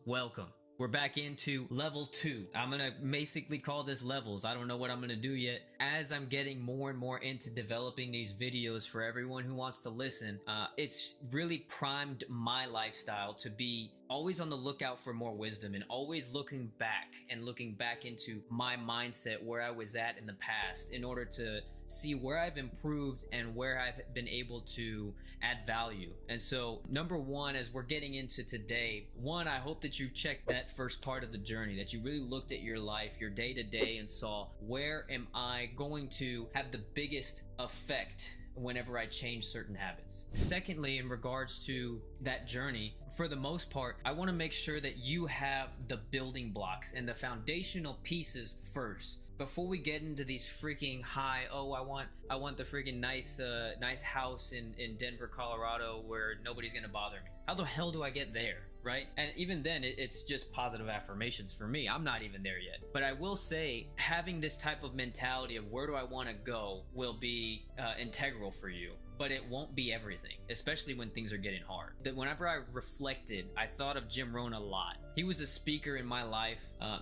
Welcome. We're back into level 2. I'm gonna basically call this levels. I don't know what I'm gonna do yet. As I'm getting more and more into developing these videos for everyone who wants to listen, it's really primed my lifestyle to be always on the lookout for more wisdom and always looking back into my mindset, where I was at in the past, in order to see where I've improved and where I've been able to add value. And so number one, as we're getting into today, one, I hope that you checked that first part of the journey, that you really looked at your life, your day to day, and saw, where am I going to have the biggest effect whenever I change certain habits. Secondly, in regards to that journey, for the most part, I want to make sure that you have the building blocks and the foundational pieces first, before we get into these freaking high, I want the freaking nice house in Denver, Colorado, where nobody's gonna bother me. How the hell do I get there, right? And even then, it's just positive affirmations for me. I'm not even there yet. But I will say, having this type of mentality of where do I want to go will be integral for you. But it won't be everything, especially when things are getting hard. That whenever I reflected, I thought of Jim Rohn a lot. He was a speaker in my life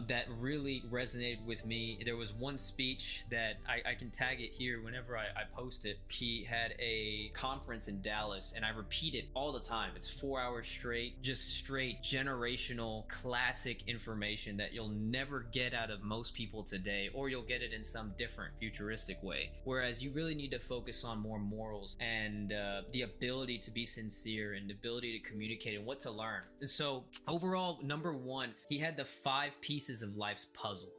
that really resonated with me. There was one speech that I can tag it here whenever I post it. He had a conference in Dallas, and I repeat it all the time. It's 4 hours straight, just straight generational classic information that you'll never get out of most people today, or you'll get it in some different futuristic way. Whereas you really need to focus on more morals and the ability to be sincere and the ability to communicate and what to learn. And so overall, number one, he had the 5 pieces of life's puzzle.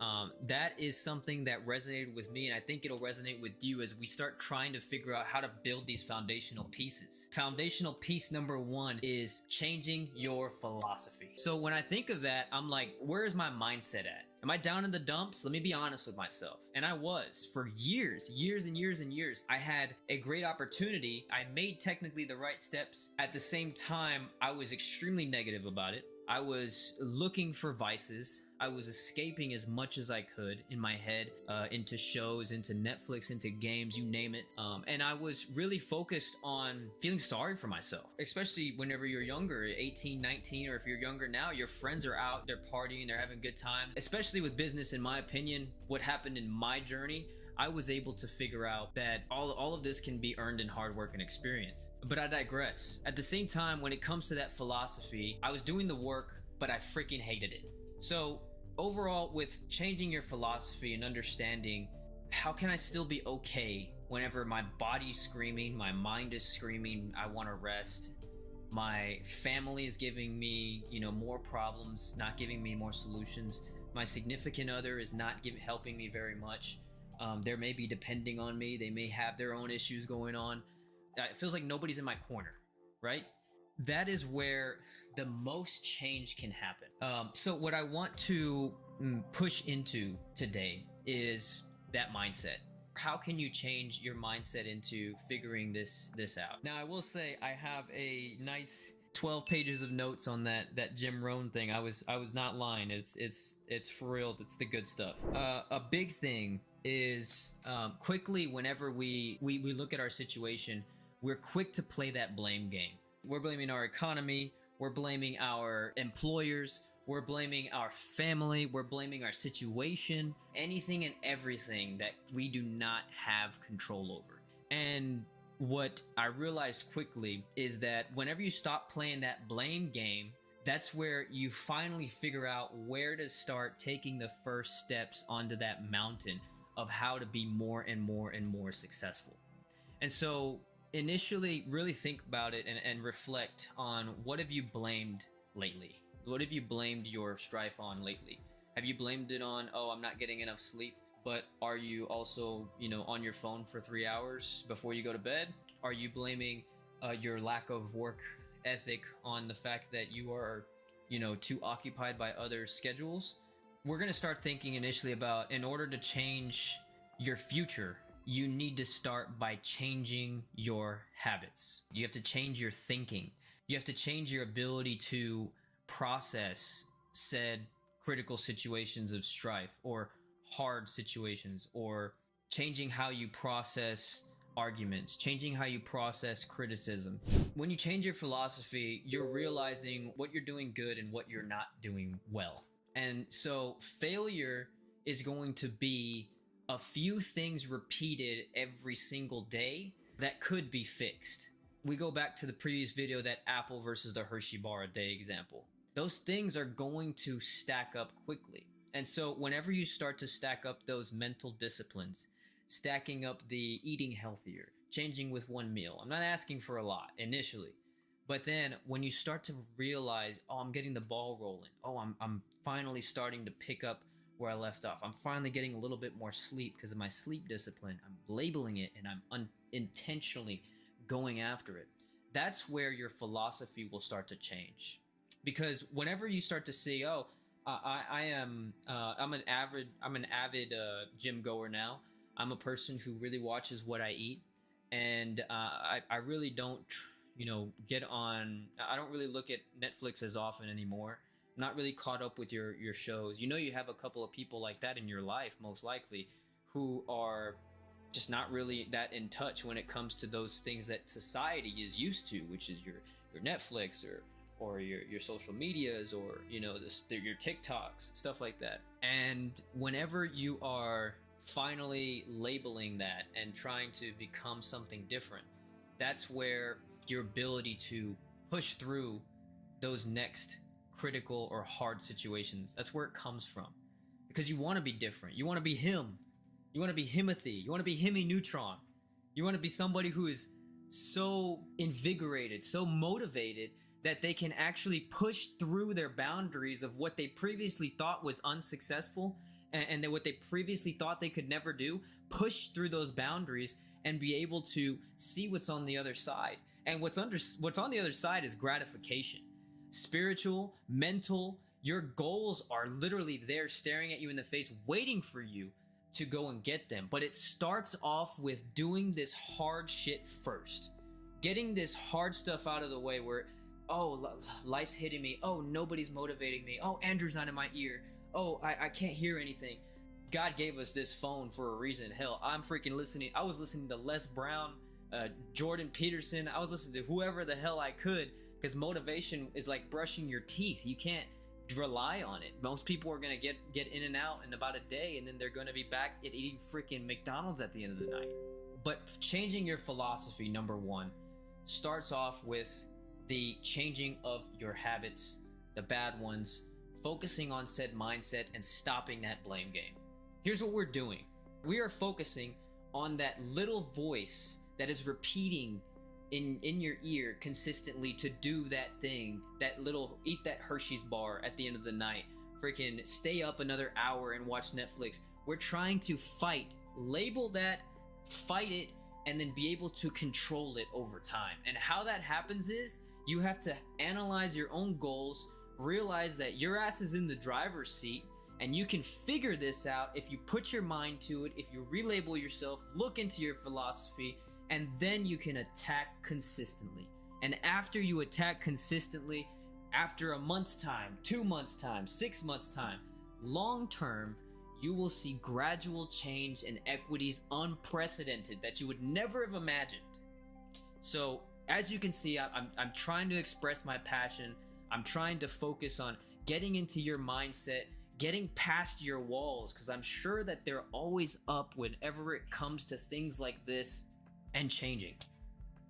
That is something that resonated with me, and I think it'll resonate with you as we start trying to figure out how to build these foundational pieces. Foundational piece number 1 is changing your philosophy. So when I think of that, I'm like, where is my mindset at? Am I down in the dumps? Let me be honest with myself. And I was for years and years. I had a great opportunity. I made technically the right steps. At the same time, I was extremely negative about it. I was looking for vices. I was escaping as much as I could in my head, into shows, into Netflix, into games, you name it. And I was really focused on feeling sorry for myself, especially whenever you're younger, 18, 19, or if you're younger now, your friends are out, they're partying, they're having good times. Especially with business, in my opinion, what happened in my journey, I was able to figure out that all of this can be earned in hard work and experience. But I digress. At the same time, when it comes to that philosophy, I was doing the work, but I freaking hated it. So overall, with changing your philosophy and understanding, how can I still be okay whenever my body's screaming, my mind is screaming, I want to rest, my family is giving me, more problems, not giving me more solutions, my significant other is not helping me very much. They may be depending on me. They may have their own issues going on. It feels like nobody's in my corner, right? That is where the most change can happen. So what I want to push into today is that mindset. How can you change your mindset into figuring this out? Now, I will say I have a nice 12 pages of notes on that Jim Rohn thing. I was not lying. It's for real. It's the good stuff. A big thing is quickly, whenever we look at our situation, we're quick to play that blame game. We're blaming our economy, we're blaming our employers, we're blaming our family, we're blaming our situation, anything and everything that we do not have control over. And what I realized quickly is that whenever you stop playing that blame game, that's where you finally figure out where to start taking the first steps onto that mountain of how to be more and more successful. And so initially, really think about it and reflect on, what have you blamed lately? What have you blamed your strife on lately? Have you blamed it on, I'm not getting enough sleep? But are you also, on your phone for 3 hours before you go to bed? Are you blaming your lack of work ethic on the fact that you are, too occupied by other schedules? We're going to start thinking initially about, in order to change your future, you need to start by changing your habits. You have to change your thinking. You have to change your ability to process said critical situations of strife or hard situations, or changing how you process arguments, changing how you process criticism. When you change your philosophy, you're realizing what you're doing good and what you're not doing well. And so failure is going to be a few things repeated every single day that could be fixed. We go back to the previous video, that apple versus the Hershey bar a day example. Those things are going to stack up quickly. And so whenever you start to stack up those mental disciplines, stacking up the eating healthier, changing with one meal, I'm not asking for a lot initially, but then when you start to realize, oh, I'm getting the ball rolling, oh, I'm finally starting to pick up where I left off, I'm finally getting a little bit more sleep because of my sleep discipline, I'm labeling it and I'm intentionally going after it. That's where your philosophy will start to change. Because whenever you start to see, oh, I'm an avid gym goer now. I'm a person who really watches what I eat, and I really don't, get on. I don't really look at Netflix as often anymore. I'm not really caught up with your shows. You have a couple of people like that in your life, most likely, who are just not really that in touch when it comes to those things that society is used to, which is your Netflix or your social medias, or your TikToks, stuff like that. And whenever you are finally labeling that and trying to become something different, that's where your ability to push through those next critical or hard situations, that's where it comes from. Because you want to be different. You want to be him. You want to be Himothy. You want to be Hemi Neutron. You want to be somebody who is so invigorated, so motivated that they can actually push through their boundaries of what they previously thought was unsuccessful, and that what they previously thought they could never do, push through those boundaries and be able to see what's on the other side. And what's on the other side is gratification. Spiritual, mental, your goals are literally there staring at you in the face, waiting for you to go and get them. But it starts off with doing this hard shit first. Getting this hard stuff out of the way where, oh, life's hitting me. Oh, nobody's motivating me. Oh, Andrew's not in my ear. Oh, I can't hear anything. God gave us this phone for a reason. Hell, I'm freaking listening. I was listening to Les Brown, Jordan Peterson. I was listening to whoever the hell I could, because motivation is like brushing your teeth. You can't rely on it. Most people are going to get in and out in about a day, and then they're going to be back at eating freaking McDonald's at the end of the night. But changing your philosophy, number one, starts off with the changing of your habits, the bad ones, focusing on said mindset and stopping that blame game. Here's what we're doing. We are focusing on that little voice that is repeating in your ear consistently to do that thing, that little, eat that Hershey's bar at the end of the night, freaking stay up another hour and watch Netflix. We're trying to label that, fight it, and then be able to control it over time. And how that happens is you have to analyze your own goals, realize that your ass is in the driver's seat, and you can figure this out if you put your mind to it, if you relabel yourself, look into your philosophy, and then you can attack consistently. And after you attack consistently, after a month's time, 2 months' time, 6 months' time, long term, you will see gradual change in equities unprecedented that you would never have imagined. So as you can see, I'm trying to express my passion. I'm trying to focus on getting into your mindset, getting past your walls, because I'm sure that they're always up whenever it comes to things like this, and changing.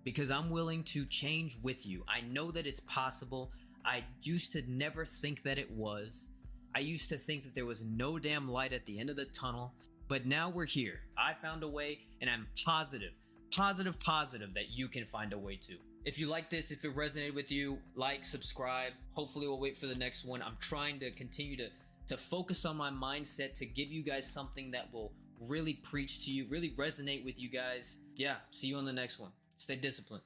Because I'm willing to change with you. I know that it's possible. I used to never think that it was. I used to think that there was no damn light at the end of the tunnel, but now we're here. I found a way, and I'm positive that you can find a way too. If you like this, if it resonated with you, like, subscribe. Hopefully we'll wait for the next one. I'm trying to continue to focus on my mindset, to give you guys something that will really preach to you, really resonate with you guys. Yeah, see you on the next one. Stay disciplined.